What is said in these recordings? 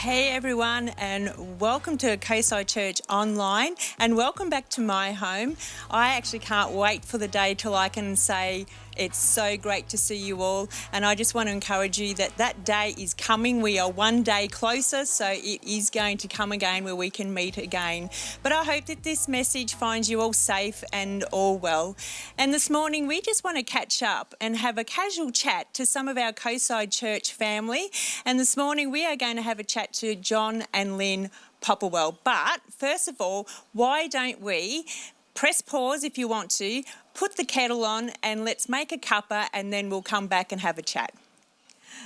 Hey everyone, and welcome to Coastside Church Online, and welcome back to my home. I actually can't wait for the day till I can say it's so great to see you all, and I just want to encourage you that that day is coming. We are one day closer, so it is going to come again where we can meet again. But I hope that this message finds you all safe and all well. And this morning we just want to catch up and have a casual chat to some of our Coastside Church family. And this morning we are going to have a chat to John and Lynn Popplewell. But first of all, why don't we press pause if you want to, put the kettle on, and let's make a cuppa, and then we'll come back and have a chat.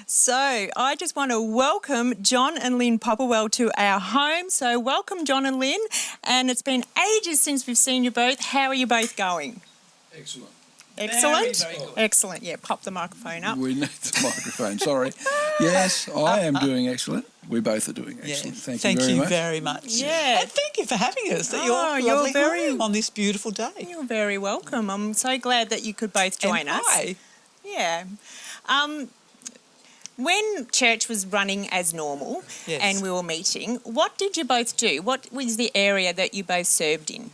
So I just want to welcome John and Lynn Popplewell to our home. So welcome, John and Lynn. And it's been ages since we've seen you both. How are you both going? Excellent. Excellent? Very good. Excellent. Yeah, pop the microphone up. We need the microphone, sorry. Yes, I am doing excellent. We both are doing excellent. Yes. Thank you very much. very much. Yeah. And thank you for having us at Oh, your lovely you're very- home on this beautiful day. You're very welcome. I'm so glad that you could both join And us. hi. Yeah. When church was running as normal Yes. and we were meeting, what did you both do? What was the area that you both served in?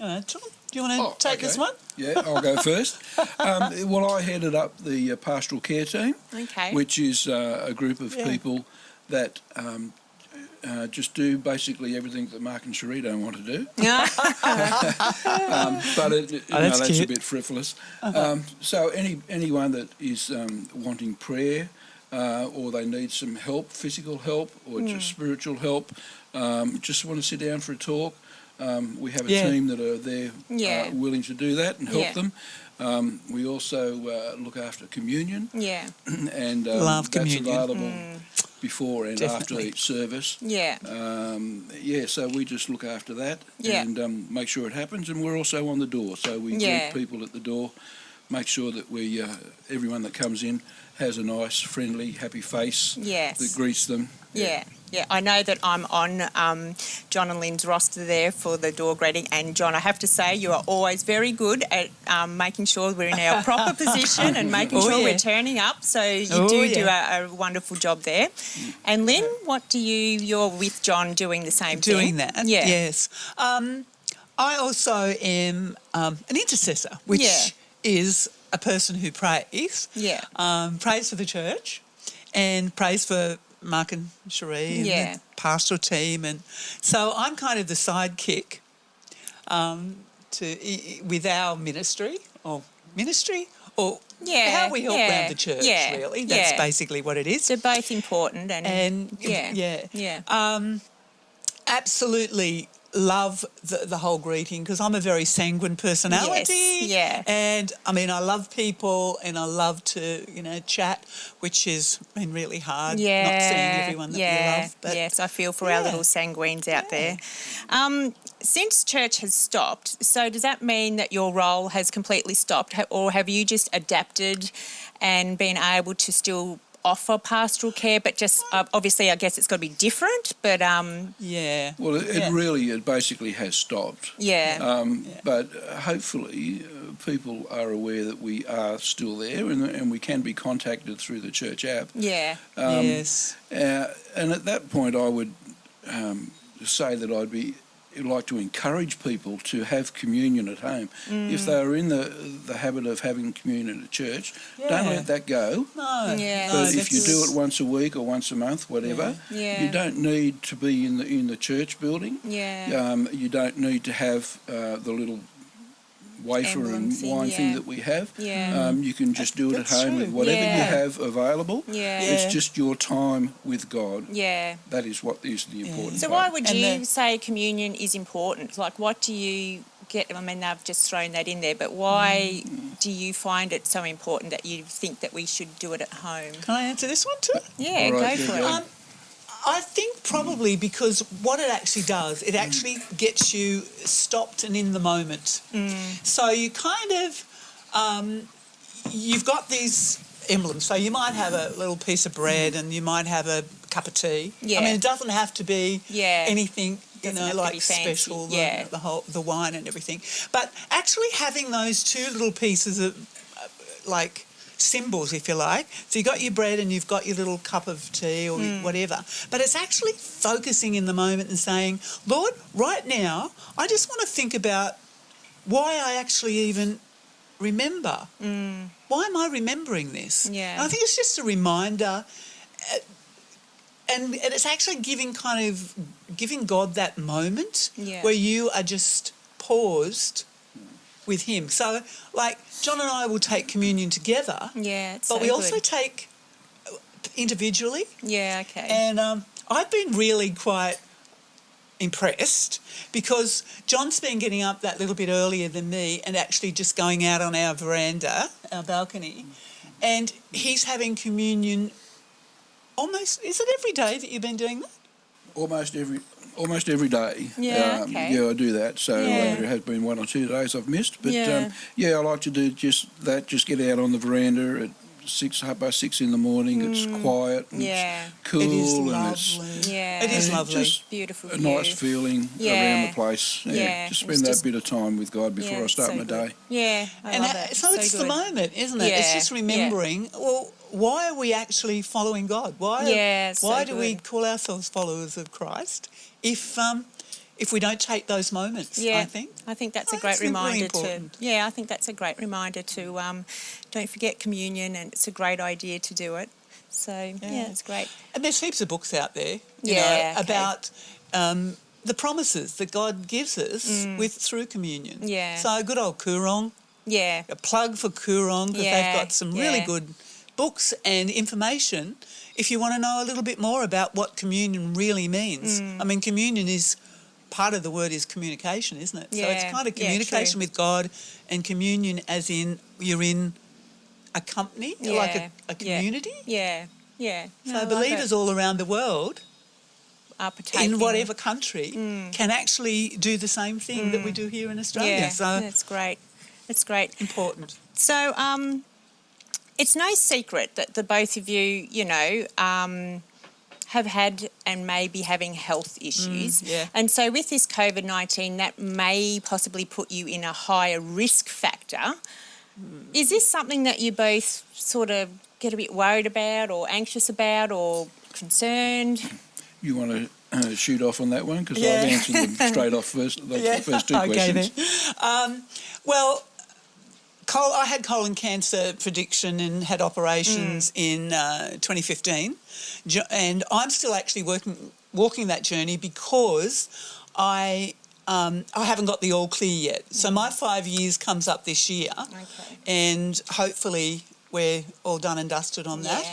John, do you want to take this one? Yeah, I'll go first. Well, I headed up the pastoral care team, Okay. which is a group of people that just do basically everything that Mark and Cherie don't want to do. But that's cute. a bit frivolous. So anyone that is wanting prayer or they need some help, physical help or just spiritual help, just want to sit down for a talk, we have a team that are there willing to do that and help them. We also look after communion. Yeah. And Love that's communion. available before and after Definitely. each service. Yeah. So we just look after that Yeah. and make sure it happens. And we're also on the door, so we greet people at the door, make sure that we everyone that comes in has a nice, friendly, happy face Yes. that greets them. Yeah. Yeah, I know that I'm on John and Lynn's roster there for the door greeting. And John, I have to say, you are always very good at making sure we're in our proper position and making sure we're turning up. So you do a wonderful job there. And Lynn, you're with John doing the same thing? Doing that, Yeah. yes. I also am an intercessor, which is a person who prays. Yeah. Prays for the church and prays for Mark and Cherie and the pastoral team, and so I'm kind of the sidekick with our ministry or how we help around the church. Really, that's basically what it is. They're both important, and absolutely love the whole greeting because I'm a very sanguine personality. Yes, yeah. And I mean, I love people and I love to, chat, which has been really hard not seeing everyone that we love. But yes, I feel for our little sanguines out there. Since church has stopped, so does that mean that your role has completely stopped, or have you just adapted and been able to still offer pastoral care, but just obviously I guess it's got to be different, but Well, it basically has stopped. But hopefully people are aware that we are still there and we can be contacted through the church app. Yes. And at that point I would say that I'd like to encourage people to have communion at home. If they are in the habit of having communion at church, don't let that go. No. But if you do it once a week or once a month, whatever, you don't need to be in the church building. You don't need to have the little wafer and wine thing that we have. You can just do it at home with whatever you have available. It's just your time with God. That is what is the important So part. why would you say communion is important? Like, what do you get? I mean, they've just thrown that in there, but why do you find it so important that you think that we should do it at home? Can I answer this one too? Yeah, All right, go for it. I think probably because what it actually does, it actually gets you stopped and in the moment. So you kind of, you've got these emblems. So you might have a little piece of bread and you might have a cup of tea. I mean, it doesn't have to be anything, like special, the wine and everything. But actually having those two little pieces of, symbols, if you like. So you've got your bread and you've got your little cup of tea or whatever. But it's actually focusing in the moment and saying, Lord, right now, I just want to think about why I actually even remember. Why am I remembering this? Yeah. And I think it's just a reminder, and it's actually giving God that moment where you are just paused with him. So, like, John and I will take communion together. Yeah, but we also take individually. Yeah, okay. And I've been really quite impressed because John's been getting up that little bit earlier than me and actually just going out on our veranda, our balcony, and he's having communion almost, is it every day that you've been doing that? Almost every day. Yeah, okay. Yeah, I do that. So there has been 1 or 2 days I've missed. But I like to do just that, just get out on the veranda at 6:30 in the morning. It's quiet and it's cool. It is and lovely. It is lovely. Just beautiful a view. nice feeling around the place. Just spend that bit of time with God before I start my day. Yeah, I love it. So it's the moment, isn't it? Yeah, it's just remembering, well, why are we actually following God? Why do we call ourselves followers of Christ if we don't take those moments, I think? I think that's a great reminder I think that's a great reminder to don't forget communion, and it's a great idea to do it. So, it's great. And there's heaps of books out there, you know, about the promises that God gives us through communion. Yeah. So good old Koorong. Yeah. A plug for Koorong because they've got some really good books and information if you want to know a little bit more about what communion really means. I mean, communion is... part of the word is communication, isn't it? So it's kind of communication with God, and communion as in you're in a company, like a community. Yeah. So believers all around the world are partaking. in whatever country can actually do the same thing that we do here in Australia. Yeah, so that's great. It's great. Important. So it's no secret that the both of you, have had and may be having health issues. And so with this COVID-19, that may possibly put you in a higher risk factor. Is this something that you both sort of get a bit worried about or anxious about or concerned? You want to shoot off on that one? Because I've answered them straight off first, the first two questions. Well, I had colon cancer prediction and had operations in 2015, and I'm still actually walking that journey because I haven't got the all clear yet. So my 5 years comes up this year, and hopefully we're all done and dusted on that.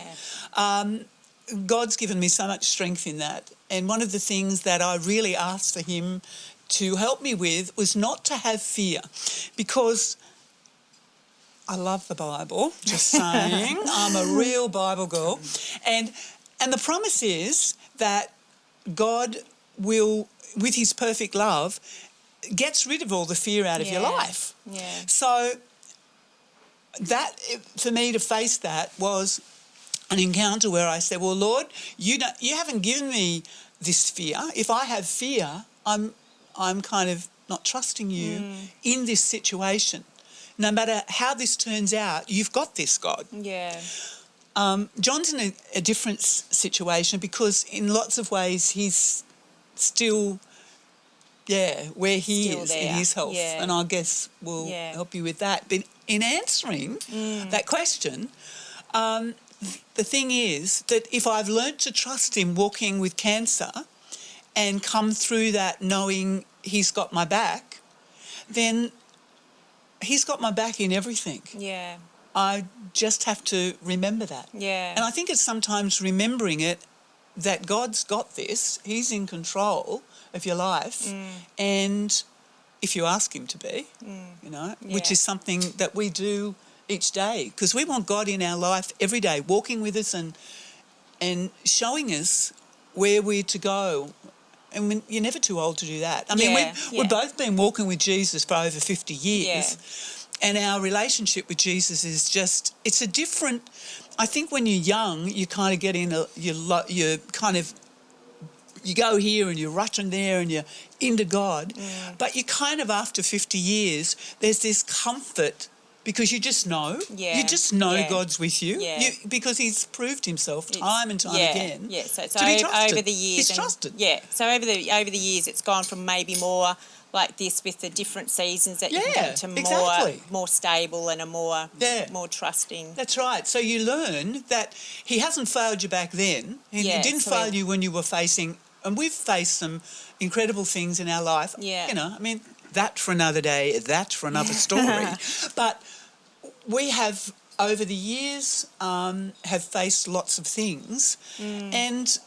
God's given me so much strength in that, and one of the things that I really asked for him to help me with was not to have fear, because I love the Bible, just saying. I'm a real Bible girl. And the promise is that God will, with his perfect love, gets rid of all the fear out of your life. So that, for me to face that, was an encounter where I said, well, Lord, you haven't given me this fear. If I have fear, I'm kind of not trusting you in this situation. No matter how this turns out, you've got this, God. John's in a different situation because in lots of ways he's still, where he is in his health. And I guess we'll help you with that. But in answering that question, the thing is that if I've learnt to trust him walking with cancer and come through that knowing he's got my back, then he's got my back in everything. I just have to remember that. And I think it's sometimes remembering it, that God's got this, he's in control of your life, and if you ask him to be, which is something that we do each day, because we want God in our life every day, walking with us and showing us where we're to go. And you're never too old to do that. I mean, we've both been walking with Jesus for over 50 years, and our relationship with Jesus is just, it's a different, I think when you're young, you kind of get in, you go here and you're rushing there and you're into God. But you kind of, after 50 years, there's this comfort because you just know. Yeah. You just know Yeah. God's with you, Yeah. because he's proved himself time and time again so to be trusted. over the years. He's trusted. Yeah, so over the years it's gone from maybe more like this with the different seasons that you can get to more stable and a more trusting. That's right. So you learn that he hasn't failed you back then. He didn't fail you when you were facing, and we've faced some incredible things in our life. Yeah. You know, I mean, that for another day, that for another story. But we have, over the years, have faced lots of things, and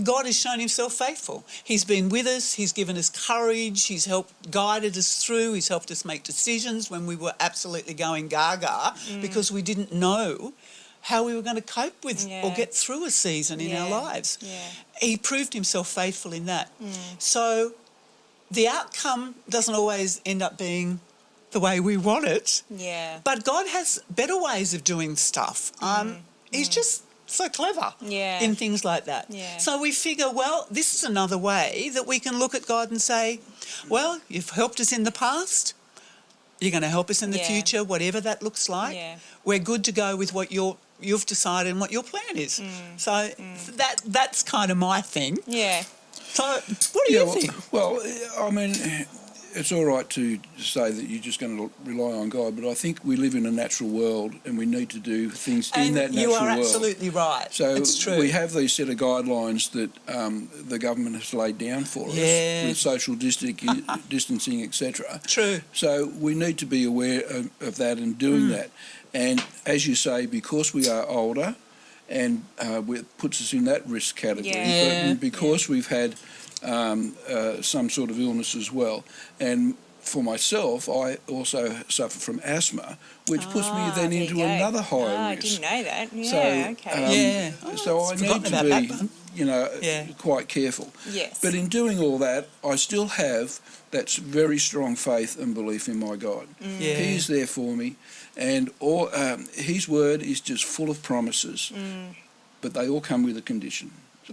God has shown himself faithful. He's been with us. He's given us courage. He's guided us through. He's helped us make decisions when we were absolutely going gaga because we didn't know how we were going to cope with or get through a season in our lives. Yeah. He proved himself faithful in that. So the outcome doesn't always end up being the way we want it. Yeah. But God has better ways of doing stuff. He's just so clever in things like that. Yeah. So we figure, well, this is another way that we can look at God and say, well, you've helped us in the past. You're going to help us in the future, whatever that looks like. Yeah. We're good to go with what you've decided and what your plan is. So that's kind of my thing. Yeah. So what do you think? Well, I mean, it's all right to say that you're just going to rely on God, but I think we live in a natural world and we need to do things in that natural world. You are absolutely right. So it's true. we have these set of guidelines that the government has laid down for us with social distancing, etc. True. So we need to be aware of that and doing that. And as you say, because we are older, and it puts us in that risk category, but because we've had some sort of illness as well. And for myself, I also suffer from asthma, which puts me then into another higher risk. I didn't know that. Yeah, so, okay. So I need to be, quite careful. Yes. But in doing all that, I still have that very strong faith and belief in my God. He's there for me, and his word is just full of promises, but they all come with a condition.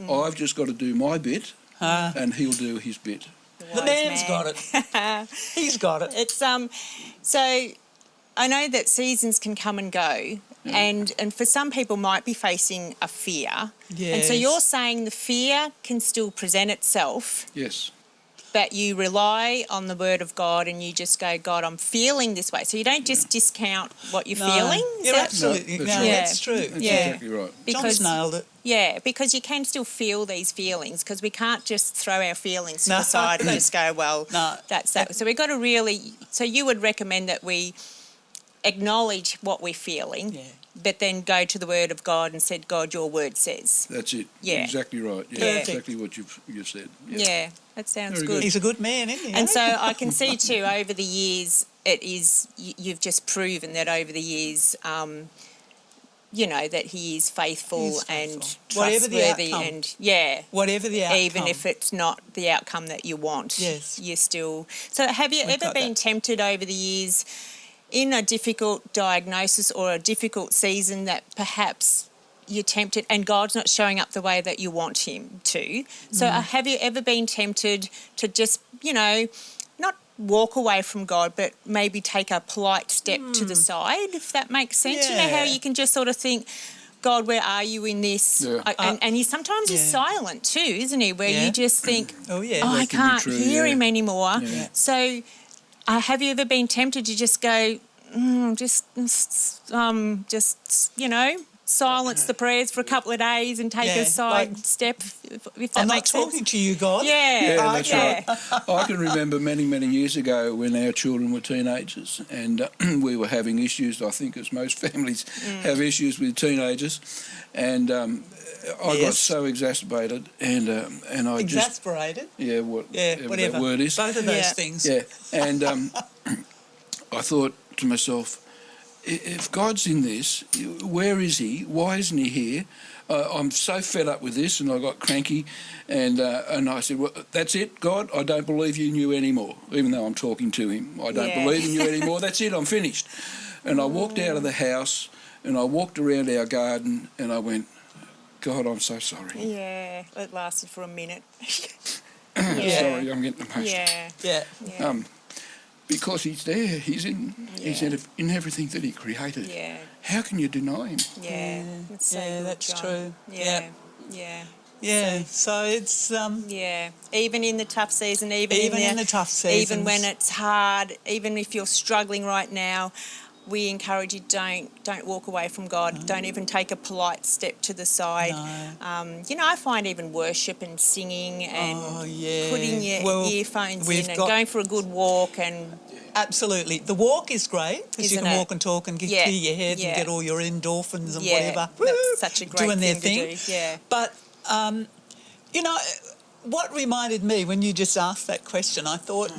I've just got to do my bit, and he'll do his bit. The man's got it. He's got it. It's so I know that seasons can come and go, and for some people might be facing a fear. Yes. And so you're saying the fear can still present itself. Yes. But you rely on the word of God and you just go, God, I'm feeling this way. So you don't just discount what you're feeling. Yeah, absolutely. That's true. That's exactly right. John's nailed it. Yeah, because you can still feel these feelings because we can't just throw our feelings to the side and just go, well, that's that. So we've got to really, so you would recommend that we acknowledge what we're feeling, but then go to the word of God and said, God, your word says. That's it. Yeah. Exactly right. Yeah, exactly what you've said. Yeah, that sounds Very good. He's a good man, isn't he? And so I can see too, over the years, you've just proven that over the years, that he is faithful and trustworthy, and whatever the outcome, even if it's not the outcome that you want, you're still. So have you ever been tempted over the years in a difficult diagnosis or a difficult season that perhaps you're tempted and God's not showing up the way that you want him to? So have you ever been tempted to just, not walk away from God, but maybe take a polite step to the side, if that makes sense? You know how you can just sort of think, God, where are you in this? Yeah. And he sometimes is silent too, isn't he? Where you just think, I That can't can be true, hear him anymore. Yeah. So have you ever been tempted to just go, silence the prayers for a couple of days and take a side step, if that makes sense? I'm not talking to you, God. Yeah, that's right. I can remember many, many years ago when our children were teenagers and we were having issues, I think as most families have issues with teenagers, and I got so exacerbated and I Exasperated? whatever that word is. Both of those things. Yeah, and I thought to myself, if God's in this, where is he? Why isn't he here? I'm so fed up with this, and I got cranky, and I said, well, that's it, God, I don't believe in you anymore, even though I'm talking to him. I don't believe in you anymore, that's it, I'm finished. And I walked out of the house, and I walked around our garden, and I went, God, I'm so sorry. Yeah, it lasted for a minute. Sorry, I'm getting emotional. Yeah. Because he's there. He's in everything that he created. Yeah. How can you deny him? Yeah. That's so good, that's John. true. Yeah. Yeah. Yeah, so it's yeah, even in the tough season, even in the tough seasons, even when it's hard, even if you're struggling right now, we encourage you don't walk away from God. No. Don't even take a polite step to the side. No. I find even worship and singing and putting your earphones in and going for a good walk and. Absolutely. The walk is great because you can walk and talk and clear your head and get all your endorphins and whatever. That's such a great doing their thing to do. Yeah. But, what reminded me when you just asked that question, I thought,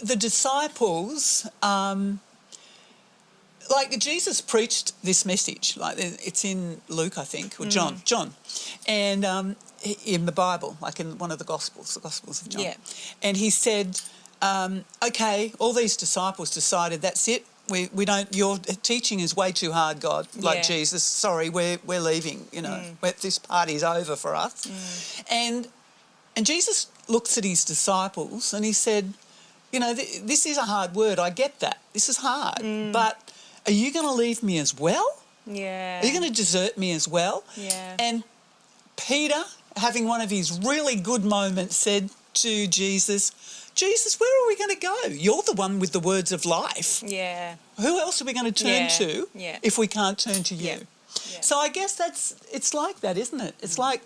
the disciples, Jesus preached this message, it's in Luke, I think, or John, and in the Bible, like in one of the Gospels of John. Yeah. And he said, okay, all these disciples decided that's it. We don't. Your teaching is way too hard, God. Like Jesus, sorry, we're leaving. This party's over for us. And Jesus looks at his disciples and he said, this is a hard word. I get that. This is hard. But are you going to leave me as well? Yeah. Are you going to desert me as well? Yeah. And Peter, having one of his really good moments, said to Jesus, where are we going to go? You're the one with the words of life. Yeah. Who else are we going to turn to if we can't turn to you? Yeah. So I guess it's like that, isn't it? It's like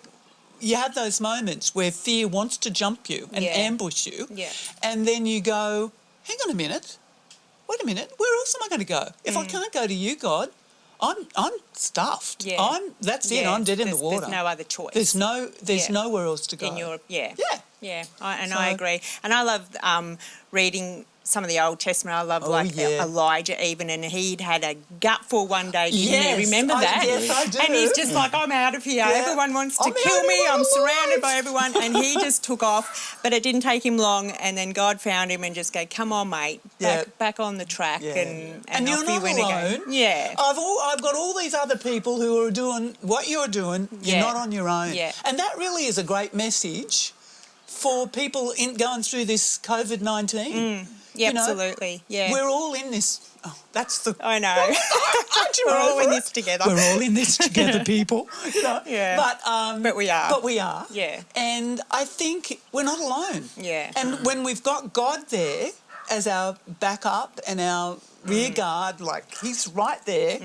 you have those moments where fear wants to jump you and ambush you. Yeah. And then you go, hang on a minute. Wait a minute. Where else am I going to go? If I can't go to you, God, I'm stuffed. Yeah. That's it. I'm dead in the water. There's no other choice. There's nowhere else to go. Yeah, I agree. And I love reading some of the Old Testament. I love Elijah even, and he'd had a gutful one day, didn't he? Remember that? Yes, I do. And he's just like, I'm out of here. Yeah. Everyone wants to kill me. I'm surrounded by everyone. And he just took off, but it didn't take him long. And then God found him and just go, come on, mate, back on the track. Yeah. And you're off not he went alone. again. Yeah. I've got all these other people who are doing what you're doing. You're not on your own. Yeah. And that really is a great message for people going through this COVID-19. Yeah, absolutely. Yeah. We're all in this. Oh, that's the... I know. We're all in this together. We're all in this together, people. Yeah. But we are. But we are. Yeah. And I think we're not alone. Yeah. And when we've got God there as our backup and our rear guard, like he's right there,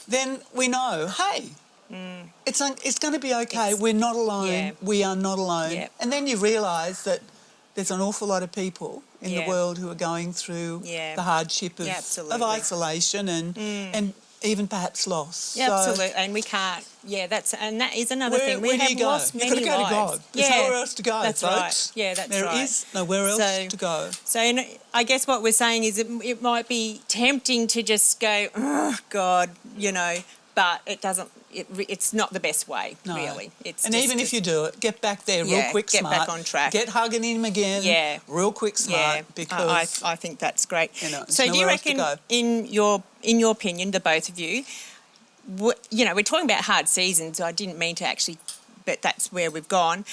then we know, hey, it's going to be okay. We're not alone. Yeah. We are not alone. Yeah. And then you realise that there's an awful lot of people in the world who are going through the hardship of isolation and even perhaps loss. Yeah, absolutely. And we can't. Yeah, that is another thing. We have lost many lives. You've got to go to God. There's nowhere else to go, that's folks. Right. Yeah, that's right. There is nowhere else to go. So I guess what we're saying is it might be tempting to just go, oh, God, but it doesn't. It's not the best way, really. Even if you do it, get back there real quick, smart. Get back on track. Get hugging him again, real quick, smart. Because I think that's great. So do you reckon, in your opinion, the both of you, we're talking about hard seasons. I didn't mean to actually, but that's where we've gone.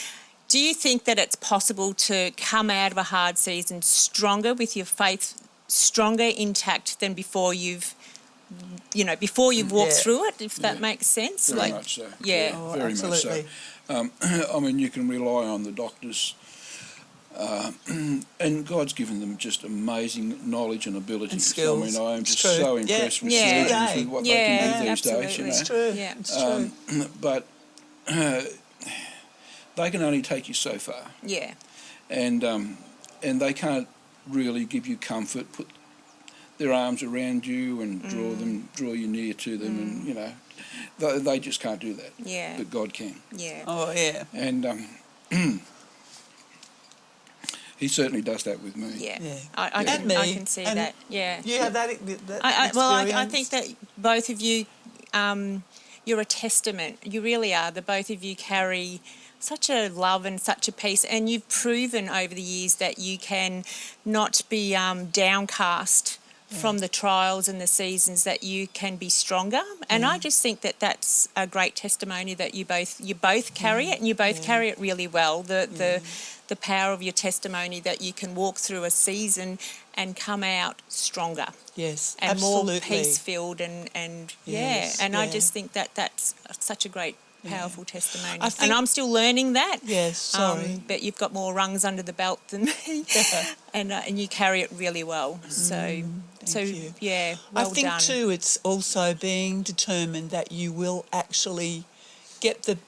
Do you think that it's possible to come out of a hard season stronger with your faith, stronger intact than before you've walked through it, if that makes sense? Very much so. Yeah. Very absolutely. much so. I mean, you can rely on the doctors, and God's given them just amazing knowledge and ability. And skills. I mean, I am just so impressed with surgeons with what they can do these days. It's true. Yeah, it's true. But they can only take you so far. Yeah. And they can't really give you comfort, put their arms around you and draw you near to them, and they just can't do that. Yeah. But God can. Yeah. Oh yeah. And He certainly does that with me. Yeah. I can see that. Yeah. You have that experience. I think that both of you, you're a testament. You really are. The both of you carry such a love and such a peace, and you've proven over the years that you can not be downcast from the trials and the seasons, that you can be stronger. And I just think that that's a great testimony that you both carry it, and you both carry it really well. The the power of your testimony, that you can walk through a season and come out stronger. Yes, and absolutely. more peace-filled and Yes, I just think that that's such a great, powerful testimony. I think, and I'm still learning that. Yes, sorry. But you've got more rungs under the belt than me, and you carry it really well. So, thank you. Yeah, well I think done. too, it's also being determined that you will actually get the,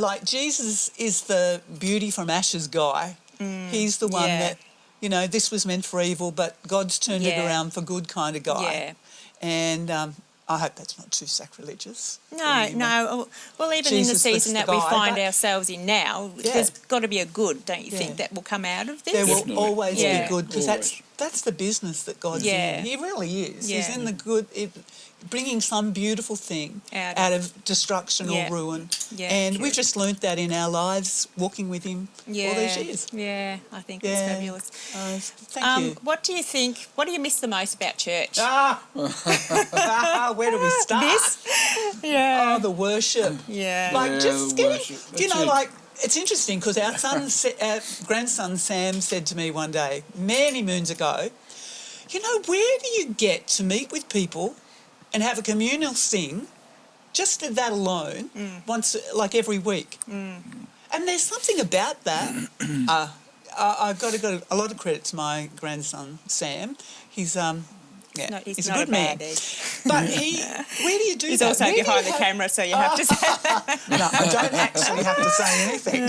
like Jesus is the beauty from ashes guy. He's the one that, this was meant for evil, but God's turned it around for good kind of guy. Yeah. And I hope that's not too sacrilegious. No. Well, even Jesus in the season was that the we guy, find but- ourselves in now, there's got to be a good, don't you think, that will come out of this? There will Definitely. always Yeah. be good, because that's the business that God's Yeah. in. He really is. Yeah. He's in the good, bringing some beautiful thing out of destruction or ruin. Yeah, and true. we've just learnt that in our lives, walking with him all these years. Yeah, I think it's fabulous. Thank you. What do you think? What do you miss the most about church? Where do we start? This? Yeah. Oh, the worship. Yeah. Like just the getting, worship. That's it. like, it's interesting because our grandson Sam said to me one day, many moons ago, where do you get to meet with people and have a communal sing, just that alone, once, like every week? And there's something about that. I've got to go a lot of credit to my grandson Sam. He's he's a not good a man. baddie. But where do you do He's that? also Where do behind you the have- camera, so you have to say that. No, I don't actually have to say anything.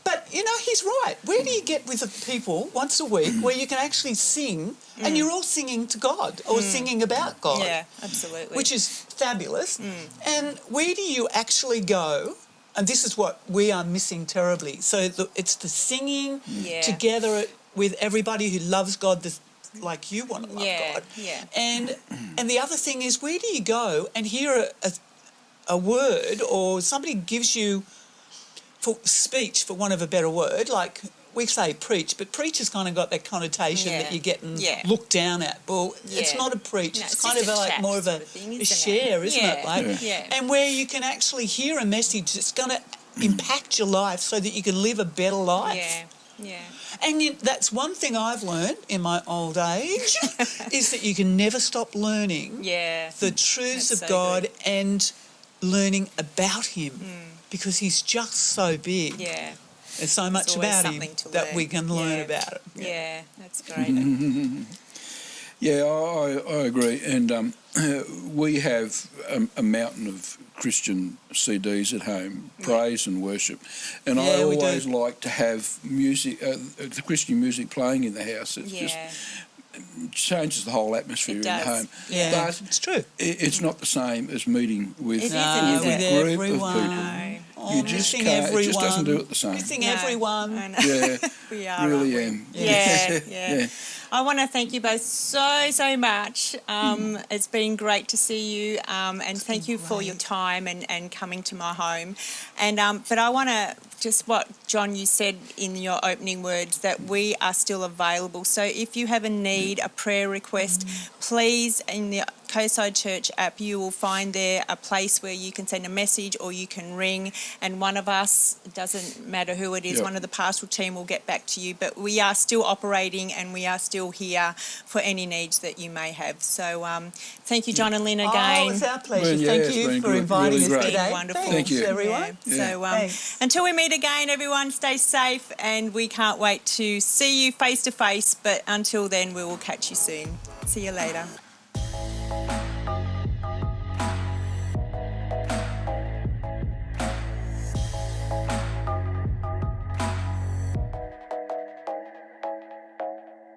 But he's right. Where do you get with the people once a week where you can actually sing and you're all singing to God or singing about God? Yeah, absolutely. Which is fabulous. And where do you actually go? And this is what we are missing terribly. So it's the singing together with everybody who loves God like you want to love God. Yeah. And the other thing is, where do you go and hear a word, or somebody gives you speech, for want of a better word, like we say preach, but preach has kind of got that connotation that you're getting looked down at. Well, it's not a preach. No, it's it's kind of just a like chat more of a thing, isn't share, it? isn't it? Like, and where you can actually hear a message that's going to impact your life so that you can live a better life. Yeah. And that's one thing I've learned in my old age is that you can never stop learning the truths That's of so God good. and learning about Him because He's just so big. Yeah. There's so much always about Him something to that learn. we can learn Yeah. about it. Yeah, that's great. Yeah, I agree. And we have a mountain of Christian CDs at home, praise and worship. And I Yeah, we do. always like to have music, the Christian music playing in the house. It just changes the whole atmosphere It in does. the home. Yeah, But it's true. it's not the same as meeting with, It isn't, with is it? a group Everyone. of people. No. Oh, You just missing can't, everyone. it just doesn't do it the same. Missing No, everyone. I know. Yeah, We are, really aren't we? am. Yeah. Yeah. I want to thank you both so much. It's been great to see you, and thank you for your time and coming to my home. And but I want to just what John you said in your opening words, that we are still available. So if you have a need, a prayer request, please, in the Coastside Church app, you will find there a place where you can send a message or you can ring, and one of us, it doesn't matter who it is, Yep. one of the pastoral team will get back to you. But we are still operating and we are still here for any needs that you may have. So thank you, John and Lynn, again. Oh, it's our pleasure. Well, yeah, Thank it's you been for good, inviting really us great. today. Wonderful. Thank you. everyone. Yeah. So Thanks. until we meet again, everyone, stay safe, and we can't wait to see you face to face. But until then, we will catch you soon. See you later.